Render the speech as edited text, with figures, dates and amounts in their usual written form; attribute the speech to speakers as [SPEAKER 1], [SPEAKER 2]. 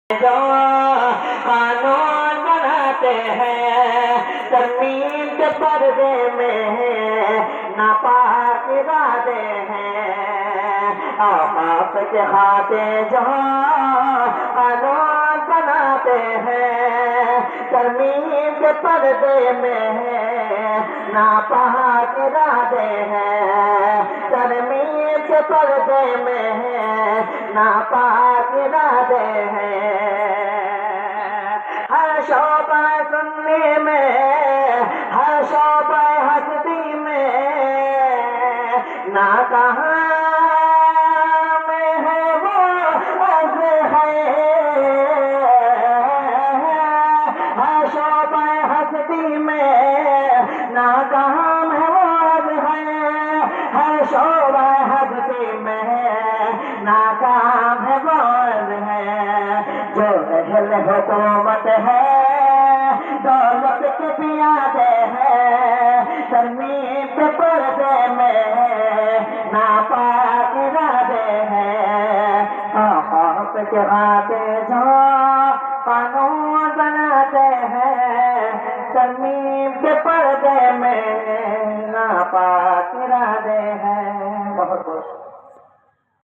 [SPEAKER 1] جو قانون بناتے ہیں ترمیم کے پردے میں ناپاک ارادے ہیں، اوقاف کے خاطر جو قانون بناتے ہیں ترمیم کے پردے میں ناپاک ارادے ہیں، ترمیم کے پردے میں ناپاک ارادے ہیں۔ ہر شعبہ سننے میں، ہر شعبہ ہستی میں ناکام ہے وہ عز ہے، ہر شعبہ ہستی میں ناکام ہے وہ عز ہے، ہر شعبہ ہستی میں ناکام ہے وہ عز ہے۔ جو اہل حکومت ہے دولت کے پیادے ہیں ترمیم کے پردے میں ناپاک ارادے ہیں، اوقاف کے خاطر جو قانون بناتے ہیں ترمیم کے پردے میں ناپاک ارادے ہیں۔ بہت بہت